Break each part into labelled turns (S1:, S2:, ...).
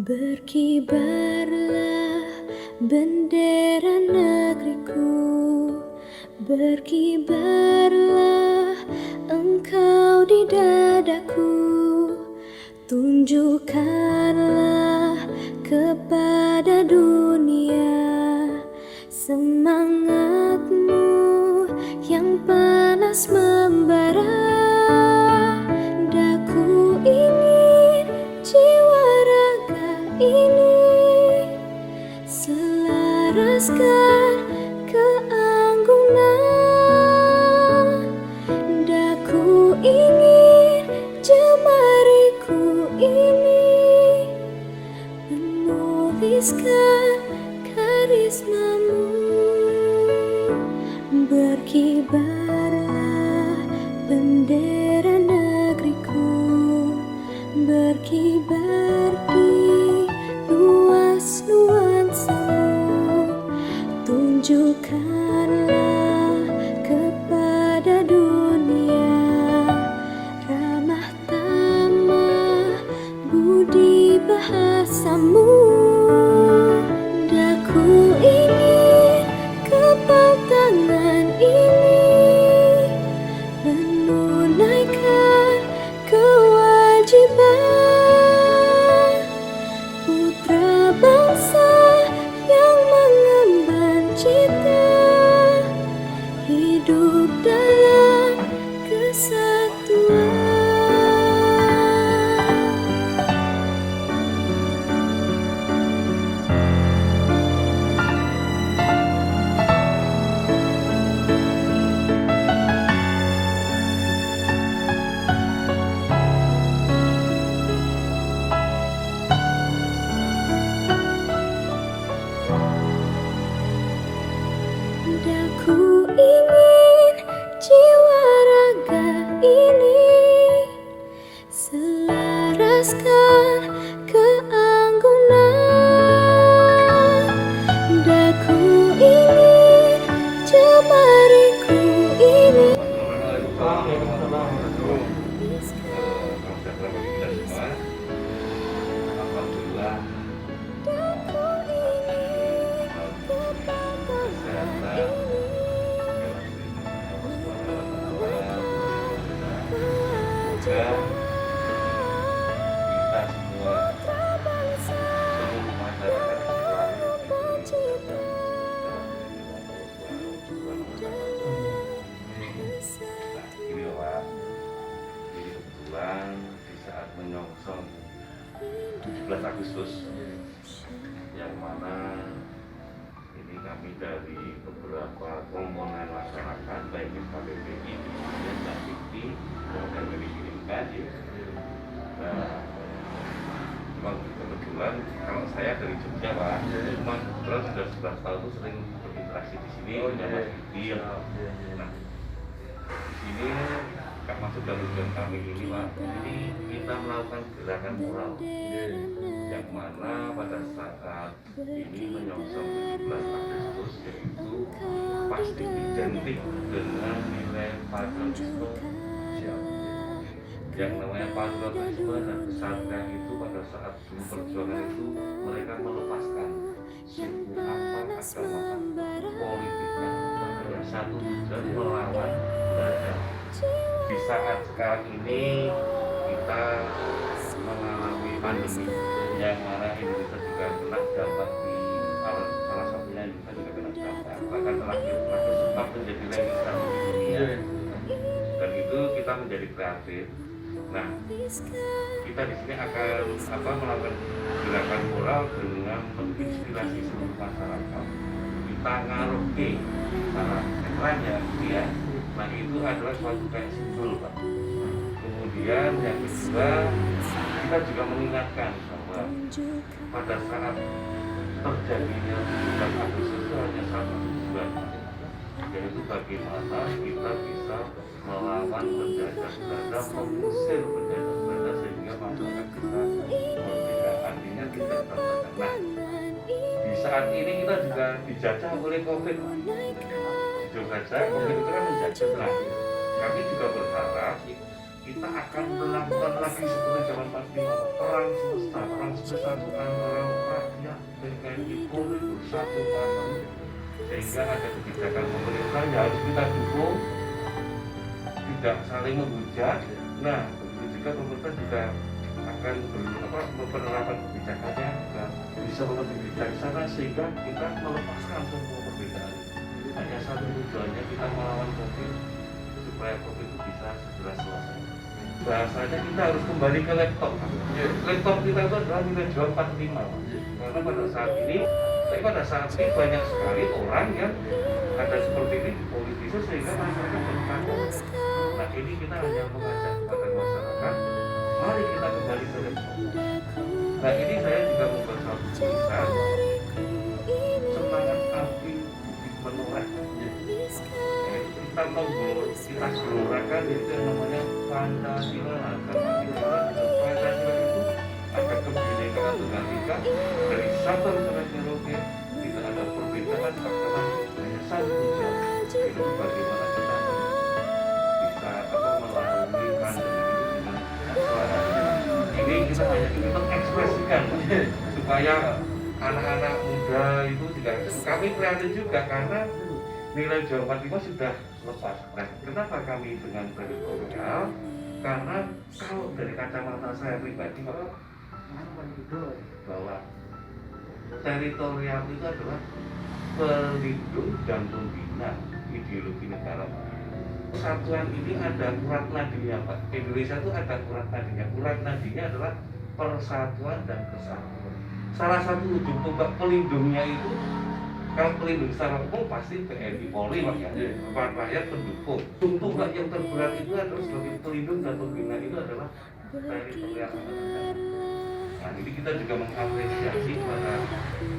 S1: Berkibarlah bendera negeriku, berkibarlah engkau di dadaku. Tunjukkanlah kepada dunia semangatmu yang panas membara. Daku ingin jiwa raga ini selaraskan keanggunan. Daku ingin jemariku ini menuliskan karismamu. Berkibarlah bendera negeriku, berkibar di luas nuansamu. Tunjukkanlah kepada dunia ramah tamah budi bahasamu. Daku ingin kepal tangan ini menunaikan kewajiban putra bangsa yang mengemban cita hidup dalam kesatuan. Daku ingin jiwa raga ini selaraskan keanggunan. Daku ingin jemariku ini
S2: Alhamdulillah,
S1: daku ingin kepal tangan ini
S2: semoga kita semua
S1: bangsa
S2: seluruh masyarakat Islam
S1: cita
S2: Nah, ini Pak, ini kebetulan di saat menyongsong 17 Agustus yang mana ini kami dari beberapa komponen masyarakat baik itu KPPI, kemudian Mbak Vicky, kemudian kami kirimkan ya. Nah, memang kebetulan kalau saya dari Jogja Pak, memang kebetulan sudah 11 tahun itu sering berinteraksi di sini dengan Mas Vicky. Nah, di sini masuk dalam tujuan kami ini Pak, ini kita melakukan gerakan moral yang mana pada saat ini menyongsong 17 Agustus yaitu pasti identik dengan nilai patriotisme. Yang namanya patriotisme dan kesatuan itu pada saat dulu perjuangan itu mereka melepaskan suku apa agama politiknya yang satu tujuan melawan belanda. Di saat sekarang ini kita mengalami pandemi yang mana Indonesia juga kena dampak di salah satunya Indonesia juga kena dampak, bahkan terakhir sempat menjadi legislatif di dunia, dan itu kita menjadi kreatif. Nah, kita di sini akan melakukan gerakan moral dengan menginspirasi seluruh masyarakat. Kita ngaruhi para keren ya, dia. Nah itu adalah suatu kayak simbol Pak. Kemudian yang kedua, kita juga mengingatkan bahwa pada saat terjadinya 17 Agustus itu hanya satu tujuan, yaitu bagaimana kita bisa melawan penjajah Belanda, mengusir penjajah Belanda sehingga masyarakat kita merdeka, artinya tidak tertekan. Nah, di saat ini kita juga dijajah oleh COVID. Jujur saja, COVID itu kan menjajah. Nah, kami juga berharap kita akan melakukan lagi seperti zaman 45, perang semesta. Perang semesta itu antara rakyat TNI Polri bersatu padu, sehingga ada kebijakan pemerintah yang harus kita dukung, tidak saling menghujat. Nah, begitu juga pemerintah juga akan penerapan kebijakannya juga bisa lebih bijaksana, sehingga kita melepaskan semua perbedaan. Hanya satu tujuannya, kita melawan COVID supaya COVID itu bisa segera selesai. Bahasanya kita harus kembali ke laptop. Laptop kita itu adalah nilai jual 45. Karena pada saat ini banyak sekali orang yang ada seperti ini di politisi, sehingga masyarakat bertanya. Nah, ini kita hanya mengajak kepada masyarakat, mari kita kembali ke laptop. Nah, ini saya juga membuat satu tulisan, semangat api bukit menoreh. Kita gelurakan itu yang namanya Pancasila. Pancasila itu ada kebinekaan tunggal ika, dari Sabang sampai Merauke, tidak ada perbedaan karena hanya satu tujuan, yaitu bagaimana kita bisa melalui pandemi itu dengan suara. Ini kita hanya ingin mengekspresikan supaya anak-anak muda itu juga, kami kreatif juga karena nilai jual 45 sudah lepas. Nah, kenapa kami dengan teritorial? Karena kalau dari kacamata saya pribadi, bahwa teritorial itu adalah pelindung dan pembina ideologi negara. Persatuan ini ada urat nadinya, Pak. Indonesia itu ada urat nadinya. Urat nadinya adalah persatuan dan kesatuan. Salah satu ujung tombak pelindungnya itu, kalau pelindung secara umum pasti TNI Polri, makanya rakyat pendukung. Untuk yang terberat itu adalah sebagai pelindung dan pembina itu adalah teritorial. Nah, ini kita juga mengapresiasi kepada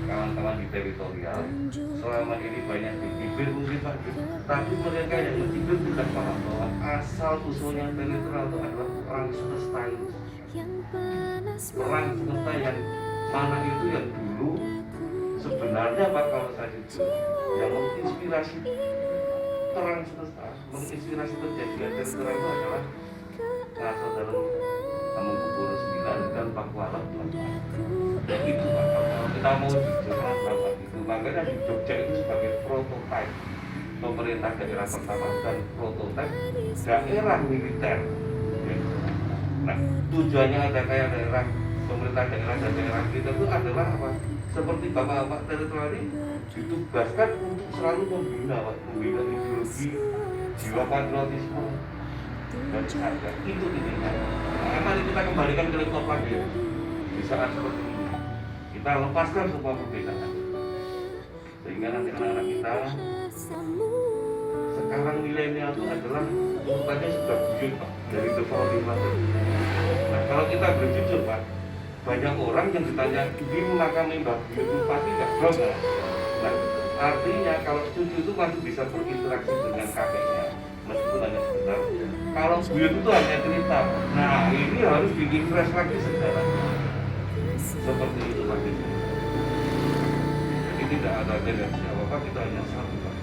S2: kawan-kawan di teritorial. Selama ini banyak dicibir mungkin Pak, tapi mereka yang mencibir tidak paham bahwa asal usulnya teritorial itu adalah perang semesta itu. Perang semesta yang mana itu yang dulu sebenarnya Pak, kalau saya jujur, yang menginspirasi perang semesta, menginspirasi terjadinya teritorial itu adalah saudara Hamengkubuwono IX dan Pakualam. Dan itu Pak, kalau kita mau jujur kenapa itu, makanya di Jogja itu sebagai prototipe pemerintah daerah pertama dan prototipe daerah militer. Nah, tujuannya ada kayak daerah pemerintah daerah dan daerah militer itu adalah apa? Seperti bapak-bapak teritorial ini ditugaskan untuk selalu membina ideologi, jiwa patriotisme dan harga. Itu intinya. Nah, mari kita kembalikan ke laptop lagi di saat seperti ini. Kita lepaskan semua perbedaan, sehingga nanti anak-anak kita sekarang milenial itu adalah urutannya sudah buyut Pak, dari default. Nah, kalau kita berjujur Pak, banyak orang yang ditanya di makam Mbah Buyut itu pasti nggak bangga. Nah, artinya kalau cucu itu masih bisa berinteraksi dengan kakeknya meskipun hanya sebentar. Kalau buyut itu hanya cerita. Nah, ini harus di-refresh lagi sejarahnya. Seperti itu Pak. Jadi tidak ada tendensi apa-apa, kita hanya satu Pak,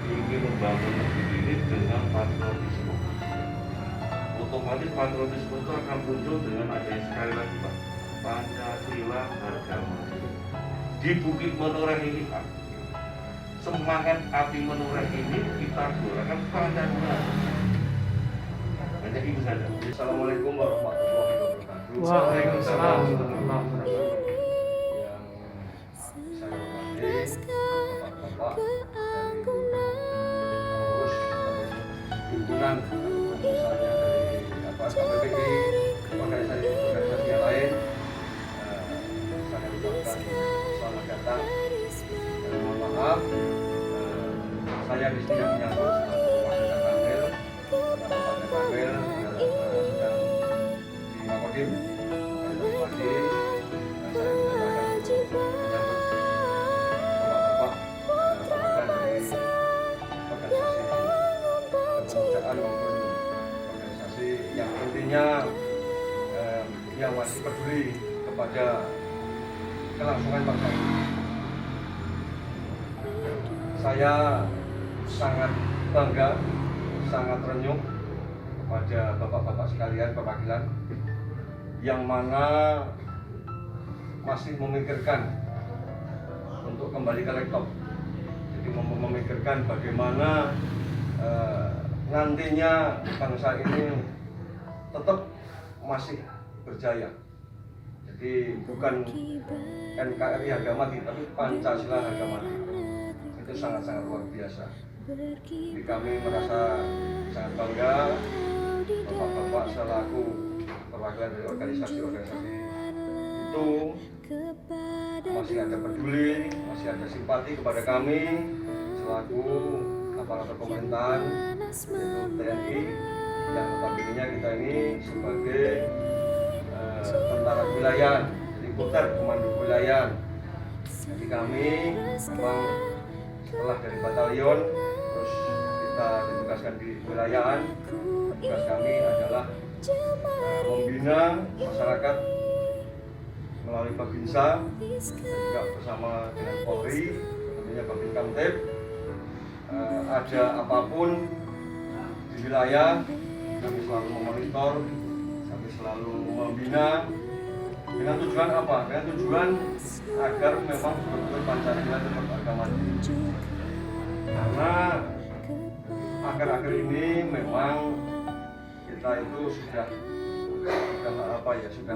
S2: ingin membangun negeri ini dengan patriotisme. Otomatis patriotisme itu akan muncul dengan adanya, sekali lagi Pak, Pancasila harga mati. Di Bukit Menoreh ini Pak, semangat api menoreh ini kita gelorakan Pancasila. Hanya itu saja.
S3: Assalamualaikum warahmatullahi wabarakatuh.
S2: Waalaikumsalam.
S3: Yang saya hormati bapak-bapak dari pengurus himpunan misalnya dari KPPI, organisasi yang lain, saya ucapkan selamat datang dan mohon maaf saya di sini yang menyambut Kabupaten Bangil. Kabupaten Bangil sedang di Makodim, saya menyatakan untuk menyambut bapak-bapak bahkan dari organisasi kemanusiaan maupun organisasi yang tentunya yang masih peduli kepada kelangsungan bangsa ini. Saya sangat bangga, sangat renyuh kepada bapak-bapak sekalian perwakilan yang mana masih memikirkan untuk kembali ke laptop. Jadi memikirkan bagaimana nantinya bangsa ini tetap masih berjaya. Jadi bukan NKRI harga mati, tapi Pancasila harga mati. Itu sangat-sangat luar biasa. Jadi kami merasa sangat bangga bapak-bapak selaku perwakilan dari organisasi-organisasi itu masih ada peduli, masih ada simpati kepada kami selaku aparatur pemerintahan yaitu TNI yang notabene kita ini sebagai tentara wilayahan, jadi puter komando wilayahan. Jadi kami memang setelah dari batalion terus kita ditugaskan di wilayahan. Tugas kami adalah membina masyarakat melalui Babinsa juga bersama dengan Polri, tentunya Babin Kamtib. Ada apapun di wilayah kami selalu memonitor, kami selalu membina dengan tujuan apa? Dengan tujuan agar memang betul-betul Pancasila tetap harga mati. Karena akhir-akhir ini memang kita itu sudah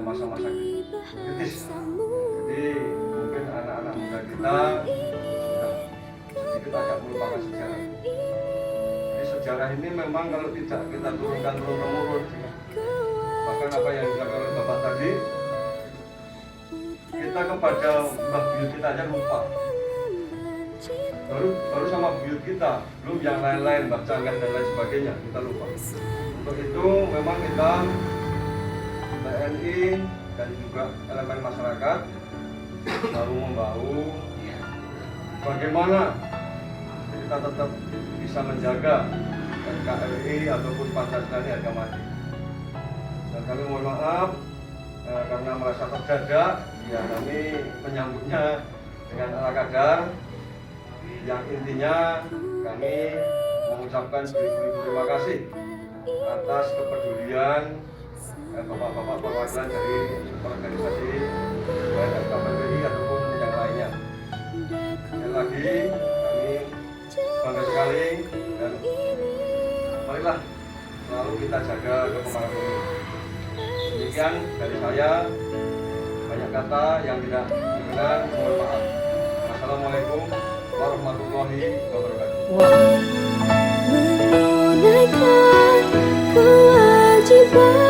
S3: masa-masa kritis. Jadi mungkin anak-anak muda kita sudah sedikit agak melupakan sejarah. Jadi sejarah ini memang kalau tidak kita turunkan turun-temurun, bahkan apa yang dilakukan oleh Bapak tadi, kita kepada mbah buyut kita aja lupa. Baru sama buyut kita, belum yang lain-lain, mbah Canggan dan lain sebagainya, kita lupa. Untuk itu memang kita TNI dan juga elemen masyarakat selalu membahu bagaimana kita tetap bisa menjaga NKRI ataupun Pancasila ini harga mati. Dan kami mohon maaf karena merasa terjaga, ya kami menyambutnya dengan ala kadar. Yang intinya kami mengucapkan beribu-ribu terima kasih atas kepedulian bapak-bapak perwakilan dari organisasi baik KPPI ataupun yang lainnya. Sekali lagi kami bangga sekali dan marilah selalu kita jaga kekompakan ini. Demikian dari saya, banyak kata yang tidak berkenan, mohon maaf. Assalamualaikum warahmatullahi wabarakatuh.
S1: Menunaikan kewajiban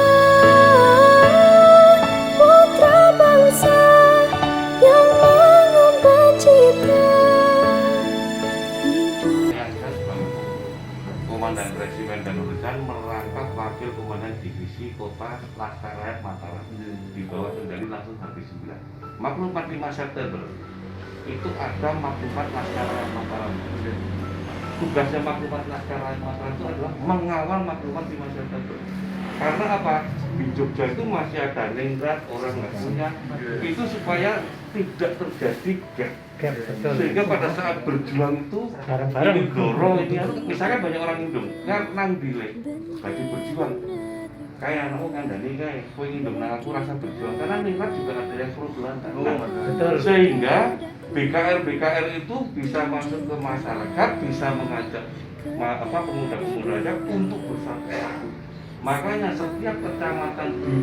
S1: putra bangsa yang mengemban cita hidup.
S2: Komandan Resimen dan Urusan merangkap wakil komandan divisi kota Laskar Rakyat Mataram di bawah kendali langsung Hati 9. Maklumat 5 September itu ada maklumat Laskar Rakyat Mataram. Tugasnya maklumat Laskar Rakyat Mataram itu adalah mengawal maklumat 5 September. Karena apa? Di Jogja itu masih ada ningrat, orang nggak punya. Itu supaya tidak terjadi gap. Sehingga pada saat berjuang itu ini dorong ini, misalkan banyak orang indung, nang dilek, lagi berjuang. Kayak anakku kan Dani kayak, kue indung nang aku rasa berjuang. Karena ningrat juga ada yang perlu sehingga BKR itu bisa masuk ke masyarakat, bisa mengajak pemuda-pemudanya untuk bersatu. Makanya setiap kecamatan di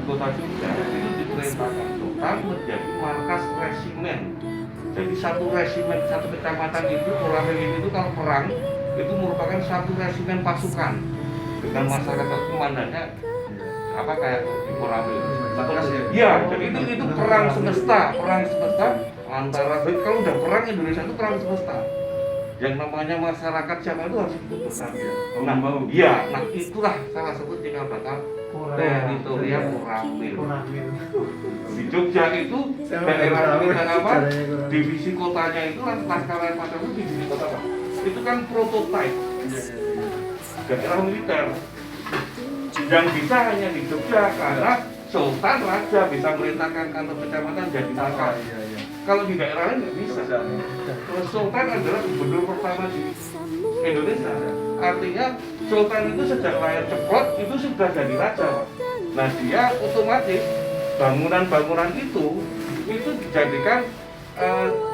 S2: kota Jogja itu diperintahkan Sultan menjadi markas resimen. Jadi satu resimen, satu kecamatan itu, Koramil itu kalau perang itu merupakan satu resimen pasukan dengan masyarakat komandannya apa kayak di Koramil. Ya, jadi itu perang semesta antara kalau udah perang Indonesia itu perang semesta. Yang namanya masyarakat siapa itu harus ikut bersama. Nah itulah salah satu cikal bakal teritorial Koramil. Di Jogja itu daerah pemilihan apa? Divisi kotanya itu Laskar Rakyat Mataram itu divisi kota apa? Itu kan prototipe daerah militer yang bisa hanya di Jogja karena Sultan Raja bisa merintahkan kantor kecamatan jadi markas. Kalau di daerah lain nggak bisa. Sultan adalah gubernur pertama di Indonesia. Artinya sultan itu sejak lahir ceplok itu sudah jadi raja, Pak. Nah dia otomatis bangunan-bangunan itu dijadikan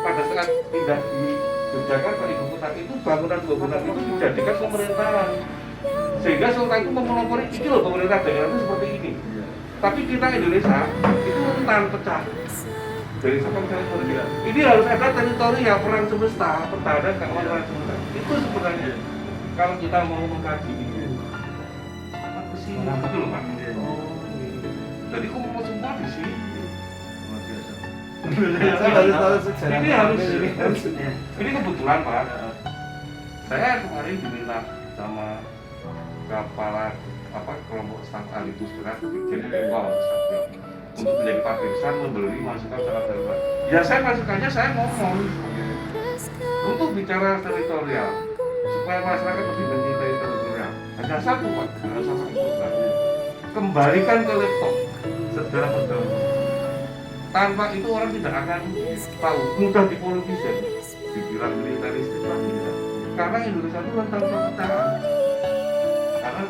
S2: pada saat pindah di Yogyakarta ibu kota itu bangunan-bangunan itu dijadikan pemerintahan, sehingga sultan itu memonopoli ini loh pemerintah daerah itu seperti ini. Tapi kita Indonesia itu rentan pecah dari Sabang sampai Merauke. Ini harus ada teritorial perang semesta, pertahanan keamanan semesta. Itu sebenarnya kalau kita mau mengkaji ini apa kesini itu loh Pak. Jadi kok mau semua di sini. Ini harus ini kebetulan Pak. Saya kemarin diminta sama kepala kelompok staf ahli Pusat jadi ketua untuk menjadi partisan memberi masukan sangat terbaik. Ya saya masukannya saya ngomong untuk bicara teritorial supaya masyarakat lebih mencintai teritorial. Hanya satu Pak, hanya satu kota. Kembalikan ke laptop sejarah perjalanan. Tanpa itu orang tidak akan tahu, mudah dipolitisir, dibilang militeristik lah tidak. Karena Indonesia itu rentan perpecahan. Karena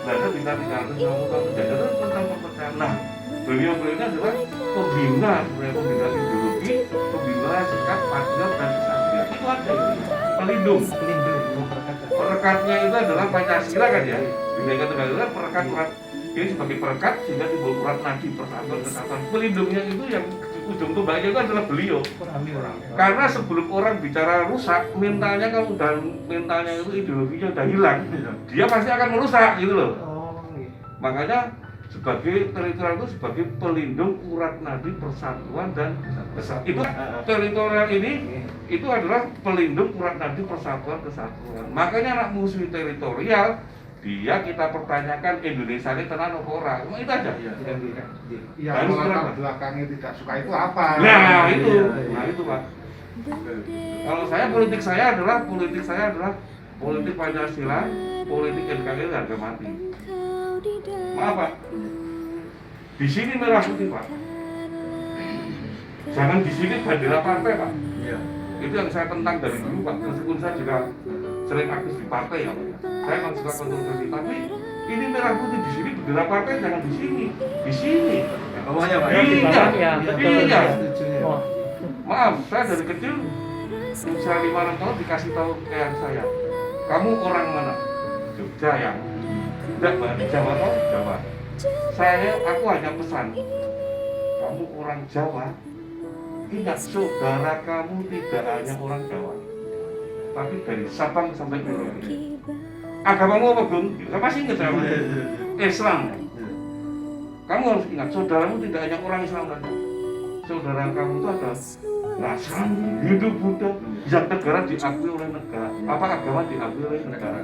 S2: Belanda bisa 350 tahun menjajah itu tentang perpecahan. Nah, beliau-beliau adalah pembina ideologi, pembina sikap, patriot dan kesatria. Itu aja pelindung. Perekatnya itu adalah Pancasila kan ya. Bineka Tunggal Ika perekat urat ini sebagai perekat sehingga timbul urat nadi persatuan kesatuan. Pelindungnya itu yang ujung tombaknya itu adalah beliau. Karena sebelum orang bicara rusak, mentalnya kalau udah mentalnya itu ideologinya udah hilang, dia pasti akan merusak gitu loh. Makanya sebagai teritorial itu sebagai pelindung urat nadi persatuan dan kesatuan. Itu teritorial ini itu adalah pelindung urat nadi persatuan kesatuan. Makanya anak musuh teritorial dia kita pertanyakan Indonesia ini tenan apa orang? Itu aja.
S4: Yang latar belakangnya tidak suka itu apa?
S2: Nah itu, nah itu Pak. Kalau saya politik saya adalah politik Pancasila, politik NKRI harga mati. Maaf Pak, di sini merah putih Pak. Jangan di sini bendera partai Pak. Itu yang saya tentang dari dulu Pak. Meskipun saya juga sering aktif di partai ya Pak. Saya kan suka kontroversi, tapi ini merah putih di sini bendera partai jangan di sini. Di sini.
S3: Bawahnya Pak.
S2: Iya. Maaf, saya dari kecil usia 5-6 tahun dikasih tahu kayak saya. Kamu orang mana? Jogja ya. Enggak, Mbak, di Jawa atau Jawa. Aku hanya pesan. Kamu orang Jawa. Ingat, saudara kamu tidak hanya orang Jawa, tapi dari Sabang sampai Merauke. Agamamu apa, Bung? Saya masih ingat saya. Islam. Kamu harus ingat, saudaramu tidak hanya orang Islam saja. Saudara kamu itu ada Nasrani, Hindu, Buddha, yang negara diakui oleh negara. Apa agama diakui oleh negara?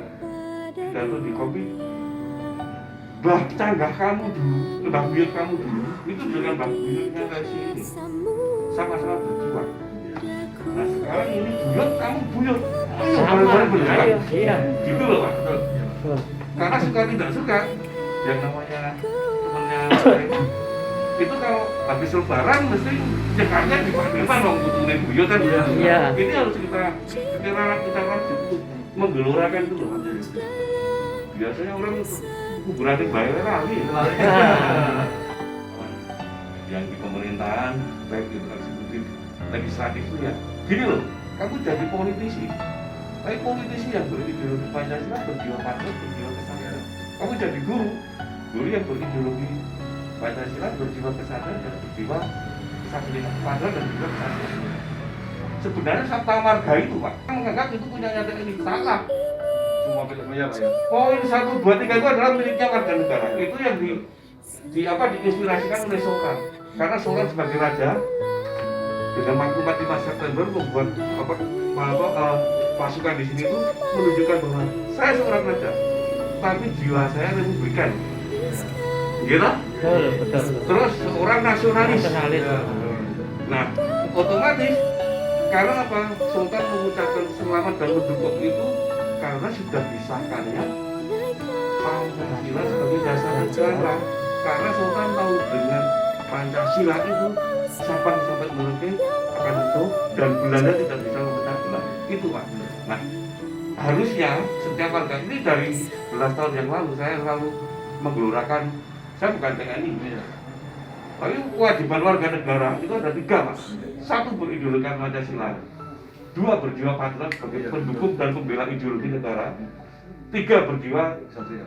S2: Jatuh di kopi. Bah canggah kamu dulu, bah buyut kamu dulu, itu dengan bah buyutnya kayak sini. Sama-sama berjuang. Nah sekarang ini buyut, kamu buyut. Ayo bareng-bareng berjuang.
S5: Iya.
S2: Gitu loh Pak. Karena suka tidak suka, yang namanya temennya saya itu kalau habis lebaran mesti cekarnya di Pak dong butuhin buyut kan.
S5: Iya.
S2: Ini harus kita rajut, menggelorakan dulu. Biasanya orang kuburan yang bayar lagi. Yang di pemerintahan, baik itu eksekutif, legislatif itu ya. Gini loh, kamu jadi politisi. Tapi politisi yang berideologi Pancasila, berjiwa patriot, berjiwa kesatuan. Kamu jadi guru yang berideologi Pancasila, berjiwa kesatuan dan berjiwa kesatuan patriot dan juga kesatuan. Sebenarnya Sabta Marga itu Pak, menganggap itu punya nyata ini salah.
S3: Semua filmnya Pak ya.
S2: Poin 1, 2, 3 itu adalah miliknya warga negara. Itu yang diinspirasikan oleh Sultan. Karena Sultan sebagai raja dengan maklumat 5 September membuat pasukan di sini itu menunjukkan bahwa saya seorang raja, tapi jiwa saya republikan. Gitu?
S5: Betul.
S2: Terus seorang nasionalis. Nah, otomatis karena apa? Sultan mengucapkan selamat dan mendukung itu karena sudah disahkannya Pancasila sebagai dasar negara. Karena Sultan tahu dengan Pancasila itu Sabang sampai Merauke akan utuh dan Belanda tidak bisa memecah belah. Itu Pak. Nah, harusnya setiap warga ini dari belas tahun yang lalu saya selalu menggelorakan, saya bukan TNI, tapi kewajiban warga negara itu ada 3 Mas. 1 berideologi Pancasila, 2 berjiwa patriot sebagai pendukung dan pembela ideologi negara, 3 berjiwa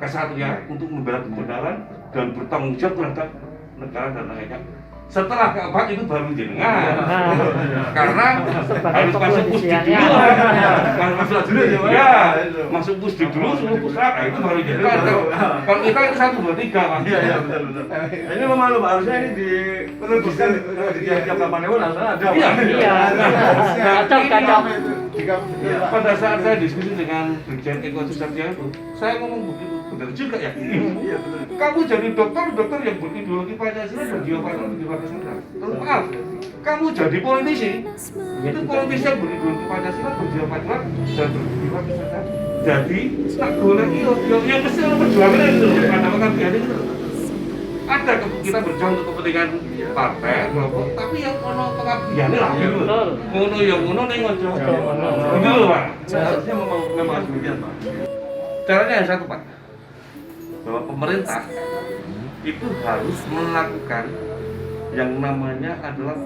S2: kesatria untuk membela kebenaran dan bertanggung jawab terhadap negara dan rakyatnya. Setelah keempat itu baru jenengan, karena harus masuk pusdik dulu, harus masuk dulu ya, masuk pusdik dulu sebelum pusat, itu baru jenengan. Kalau kita itu 1, 2, 3 Mas.
S3: Iya betul. Ini memang lo harusnya ini di perlu bisa di tiap kapan ada.
S2: Iya.
S5: Kacau.
S2: Pada saat saya diskusi dengan Brigjen Eko Susatya itu, saya ngomong begitu, benar juga ya.
S3: Iya betul.
S2: Kamu jadi dokter yang berideologi Pancasila, berjiwa patriot, berjiwa kesatria. Terus maaf, kamu jadi politisi, itu politisi yang berideologi Pancasila, berjiwa patriot dan berjiwa kesatria. Jadi tak boleh yang mesti lo perjuangan itu loh, ada pengabdian itu loh. Ada kita berjuang untuk kepentingan partai, kelompok, tapi yang ono pengabdiannya lah gitu loh. Ngono yang ngono ning ngono. Gitu loh Pak.
S3: Harusnya memang demikian Pak.
S2: Caranya yang satu Pak, bahwa pemerintah itu harus melakukan yang namanya adalah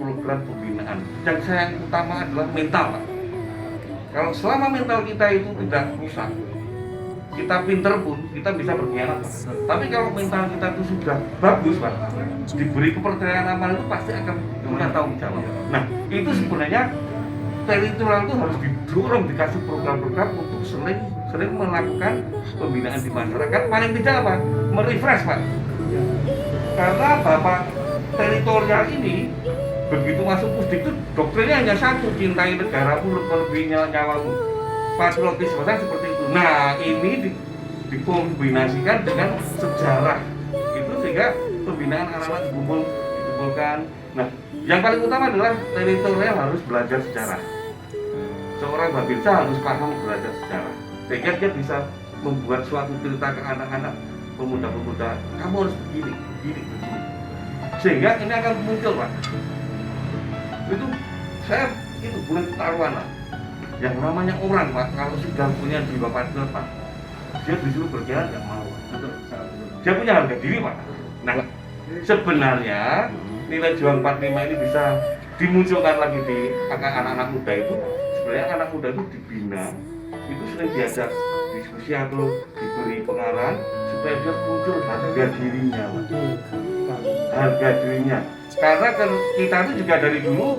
S2: program pembinaan. Yang saya utama adalah mental Pak. Kalau selama mental kita itu tidak rusak, kita pinter pun kita bisa berkhianat Pak. Tapi kalau mental kita itu sudah bagus Pak, diberi kepercayaan amal itu pasti akan punya tanggung jawab. Nah itu sebenarnya teritorial itu harus didorong, dikasih program-program untuk sering melakukan pembinaan di masyarakat. Paling tidak apa? Merefresh Pak. Karena Bapak teritorial ini begitu masuk pusdik itu doktrinnya hanya satu, cintai negaramu lebih nyawamu, patriotisme seperti itu. Nah ini dikombinasikan dengan sejarah itu sehingga pembinaan anak-anak dikumpulkan. Nah yang paling utama adalah teritorial harus belajar sejarah. Seorang babinsa harus paham belajar sejarah sehingga dia bisa membuat suatu cerita ke anak-anak, pemuda-pemuda, kamu harus begini, sehingga ini akan muncul Pak. Itu saya itu bulan taruhan lah. Yang namanya orang Pak, kalau sudah punya jiwa patriot Pak, dia disuruh berjalan nggak mau. Dia punya harga diri Pak. Nah sebenarnya nilai juang 45 ini bisa dimunculkan lagi di anak-anak muda itu. Sebenarnya anak muda itu dibina, itu sering diajak diskusi atau diberi pengarahan supaya dia muncul harga dirinya Pak. Harga dirinya. Karena kan kita itu juga dari dulu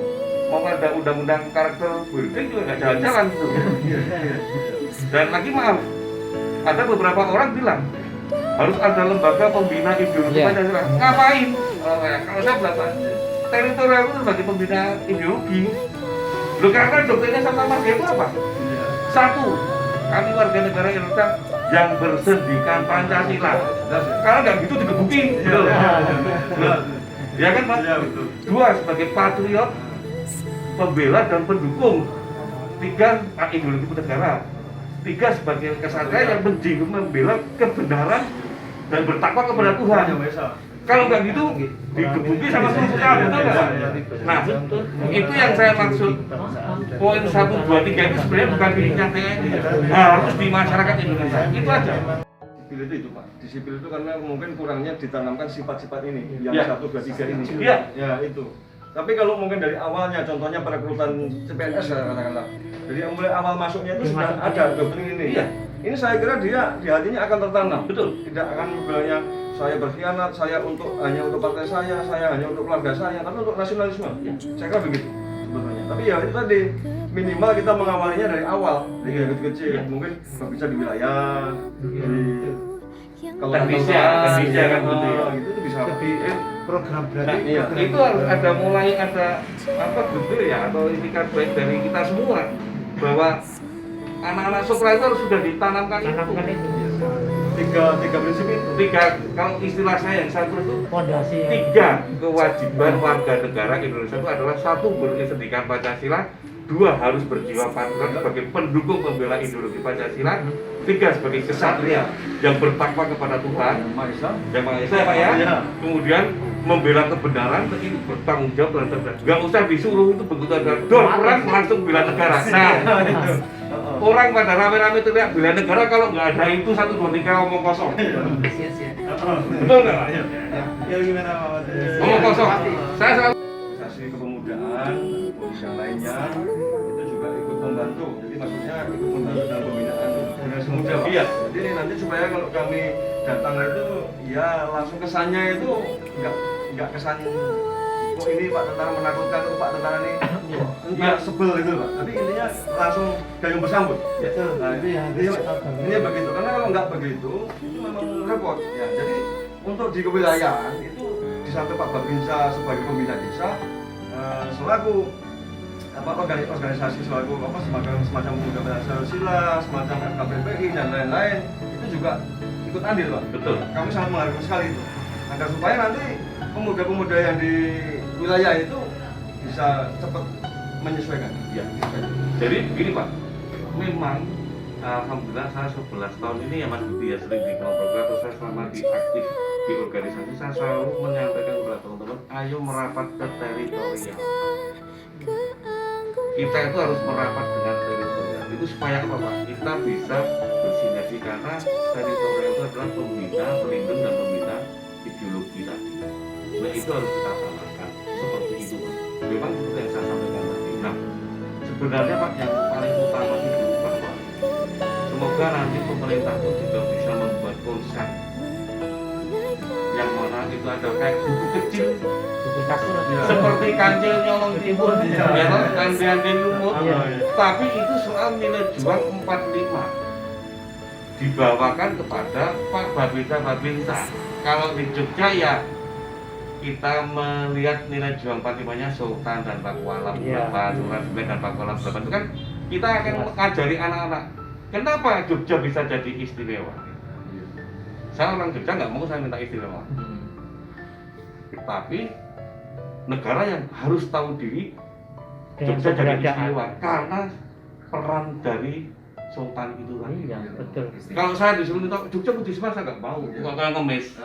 S2: mau ada undang-undang karakter building juga nggak jalan-jalan gitu. Dan lagi maaf, ada beberapa orang bilang harus ada lembaga pembina ideologi Pancasila. Ngapain? Kalau saya bilang teritorial itu sebagai pembina ideologi. Loh karena doktrinnya sama marga itu apa? 1, kami warga negara Indonesia yang bersendikan Pancasila. Karena nggak gitu digebukin. Ya kan Pak? 2, sebagai patriot, pembela dan pendukung. 3, ideologi negara. 3, sebagai kesatria yang menjingung membela kebenaran dan bertakwa kepada Tuhan. Kalau nggak gitu, digebuki sama susukan, betul nggak? Nah, itu yang saya maksud. Poin 1, 2, 3 itu sebenarnya bukan dirinya TNI, harus di masyarakat Indonesia. Itu aja.
S3: Sipil itu Pak, di sipil itu karena mungkin kurangnya ditanamkan sifat-sifat ini, yang
S2: Ya.
S3: 1, 2, 3 ini.
S2: Ya.
S3: Ya itu. Tapi kalau mungkin dari awalnya, contohnya perekrutan CPNS katakanlah, dari mulai awal masuknya itu sudah ada doktrin ini.
S2: Iya.
S3: Ini saya kira dia di hatinya akan tertanam.
S2: Betul.
S3: Tidak akan bilangnya saya berkhianat, saya hanya untuk partai saya hanya untuk keluarga saya, tapi untuk nasionalisme.
S2: Ya.
S3: Saya kira begitu sebetulnya. Tapi ya itu tadi minimal kita mengawalinya dari awal, dari kecil.
S2: Ya.
S3: Mungkin bisa di wilayah, di
S2: Teknisnya kan gitu ya.
S3: Gitu itu bisa.
S4: Tapi program berarti
S2: Nah,
S3: iya.
S4: program
S2: itu harus ada mulai ada apa betul ya atau itikat baik dari kita semua bahwa anak-anak sokra itu harus sudah ditanamkan itu.
S3: Tiga prinsip itu.
S2: 3, kalau istilah saya yang satu itu
S5: Fondasi
S2: 3 kewajiban warga negara Indonesia itu adalah 1 berpendidikan Pancasila, 2 harus berjiwa patriot sebagai pendukung pembela ideologi Pancasila, 3 sebagai kesatria yang bertakwa kepada Tuhan yang Maha Esa Pak ya.
S3: Iya.
S2: Kemudian membela kebenaran, ini bertanggung jawab terhadap negara. Gak usah disuruh itu begitu ada dor perang langsung bela negara. Nah, Orang pada rame-rame teriak bela negara, kalau nggak ada itu 1, 2, 3 omong kosong. Betul nggak Pak?
S3: Ya gimana Pak?
S2: Omong kosong. Saya selalu
S3: Organisasi kepemudaan yang lainnya itu juga ikut membantu. Jadi maksudnya ikut membantu dalam pembinaan generasi muda. Iya. Jadi nanti supaya kalau kami datang itu ya langsung kesannya itu nggak kesan kok ini Pak Tentara menakutkan, kok Pak Tentara ini iya sebel gitu Pak. Tapi intinya langsung gayung bersambut. Nah ini begitu. Karena kalau nggak begitu itu memang repot. Ya, jadi untuk di kewilayahan itu di samping Pak Babinsa sebagai pembina desa selaku organisasi selaku semacam pemuda Pancasila, semacam FKPPI dan lain-lain itu juga ikut andil Pak.
S2: betul.
S3: Kami sangat menghargai sekali itu agar supaya nanti pemuda-pemuda yang di wilayah itu bisa cepat menyesuaikan.
S2: Ya. Jadi begini Pak, memang alhamdulillah saya 11 tahun ini ya Mas Budi ya sering di kelompok atau saya selama di aktif di organisasi, saya selalu menyampaikan kepada teman-teman, ayo merapat ke teritorial. Kita itu harus merapat dengan teritorial. Itu supaya apa Pak? Kita bisa bersinergi karena teritorial itu adalah pembina, pelindung dan pembina ideologi tadi. Nah itu harus kita tanamkan seperti itu Pak. Memang seperti yang saya sampaikan tadi. Nah sebenarnya Pak yang paling utama itu bahwa semoga nanti pemerintah pun juga bisa membuat konsep yang mana itu ada kayak buku kecil seperti kancil nyolong timun ya kandian lumut tapi itu soal nilai jual 45 dibawakan kepada Pak Babinsa. Kalau di Jogja ya kita melihat nilai jual 45-nya Sultan dan Pakualam berapa, Sultan dan Pakualam berapa itu kan kita akan mengajari anak-anak kenapa Jogja bisa jadi istimewa. Saya orang Jogja nggak mau saya minta istimewa, tapi negara yang harus tahu diri Jogja jadi istimewa karena peran dari Sultan itu tadi.
S5: Iya, betul.
S2: Kalau saya disuruh minta Jogja Budisma saya nggak mau, nggak ngemis.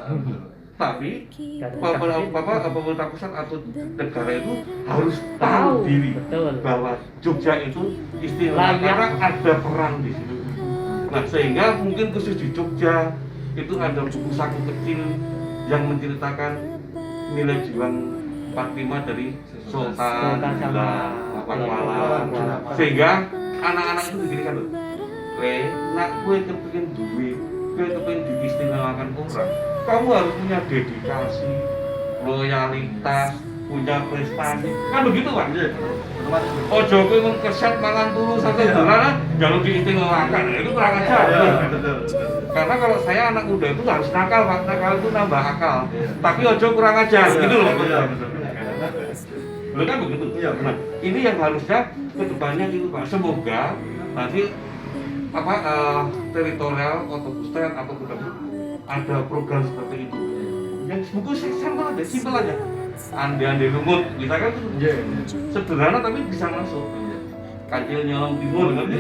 S2: Tapi pemerintah pusat atau negara itu harus tahu diri bahwa Jogja itu istimewa karena ada peran di situ. Nah sehingga mungkin khusus di Jogja itu ada buku saku kecil yang menceritakan nilai juang 45 dari Sultan Pakualam, sehingga anak-anak itu diberikan loh. Nak kue kepingin duit, kue kepingin diistimewakan orang, kamu harus punya dedikasi, loyalitas, punya prestasi, kan begitu Pak? Ojo kue mengkeset mangan turu sampai bulan, jangan diistimewakan, itu kurang ajar. Karena kalau saya anak muda itu harus nakal Pak, nakal itu nambah akal. Tapi ojo kurang ajar, gitu loh. Belum kan begitu? Nah, ini yang harusnya kedepannya gitu Pak. Semoga nanti teritorial atau pusat atau ada program seperti itu. Yang buku simpel aja, simpel aja. Andi lumut, misalkan itu sederhana tapi bisa masuk. Kancil nyolong timur, kan?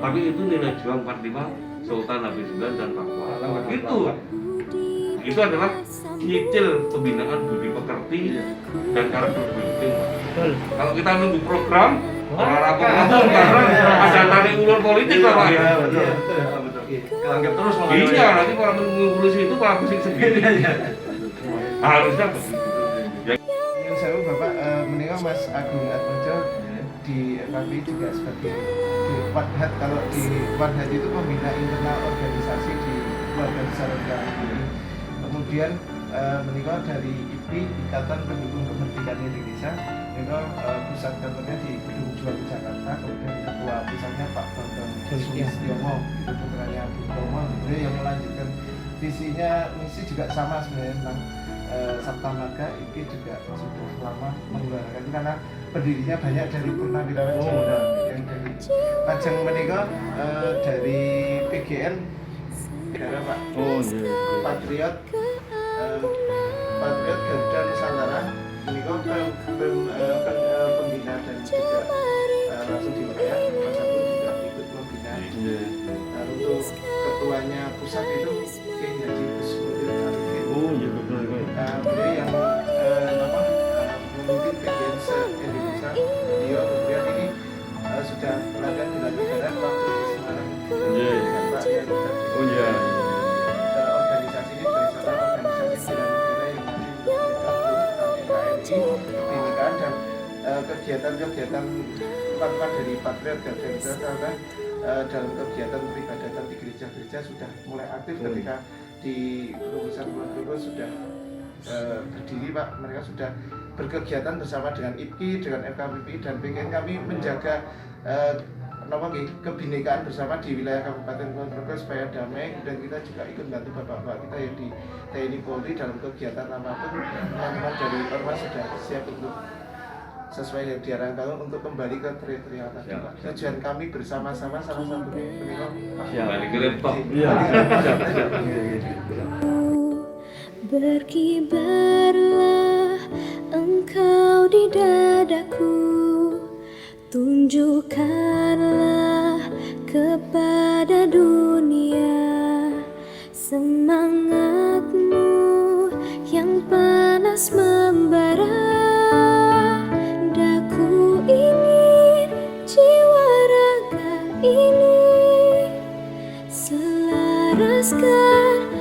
S2: Tapi itu nilai jual 45. Sultan Habis dan Pakualam itu adalah nyicil pembinaan budi pekerti dan karakter penting. Kalau kita nunggu program orang rapor karena ada tarik ulur politik lah Pak.
S3: Iya betul. Kelanggap terus
S2: iya nanti kalau mengurusi itu malah pusing sendiri. Harusnya begitu.
S4: Yang saya Bapak meninggal Mas Agung Atmojo di FKPI juga sebagai di Wadhat. Kalau di Wadhat itu pembina internal organisasi di keluarga besar FKPI. Kemudian meninggal dari IPI Ikatan Pendukung Kemerdekaan Indonesia. Meninggal pusat kantornya di Gedung Juang Jakarta. Kemudian ketua pusatnya Pak Bambang Sulistiono, itu putranya Bung Tomo. Beliau yang melanjutkan visinya, misi juga sama sebenarnya tentang Sabta Marga. IPI juga sudah lama menggelarkan itu karena berdirinya banyak dari purnawirawan yang dari Lajeng menikah dari PGN negara Pak. Patriot Garuda Nusantara menikah pembina dan juga langsung di wilayah Mas Agung juga ikut membina. Untuk ketuanya pusat itu Kiai Haji Gus Mudir Arifin. Beliau yang memimpin PGN se-Indonesia. Beliau kemudian ini sudah pelatihan di negara waktu itu tadi.
S2: Oh iya.
S4: Organisasi ini berdasarkan organisasi bela negara yang nanti KNI, kebinekaan dan kegiatan-kegiatan teman-teman dari Patriot Garuda karena dalam kegiatan peribadatan di gereja-gereja sudah mulai aktif ketika di Rumusan Kulon Progo sudah berdiri Pak, mereka sudah berkegiatan bersama dengan IPKI, dengan FKPPI dan pengen kami menjaga kebinekaan bersama di wilayah Kabupaten Kulon Progo supaya damai, dan kita juga ikut bantu bapak-bapak kita yang di TNI Polri dalam kegiatan apapun. Teman-teman dari Ormas sudah siap untuk sesuai yang diarahkan untuk kembali ke teritorial tadi Pak. Tujuan kami bersama-sama sama-sama menengok
S2: Balik ke laptop.
S1: Berkibarlah engkau di dadaku, tunjukkanlah kepada dunia semangatmu yang panas membara. Daku ingin jiwa raga ini selaraskan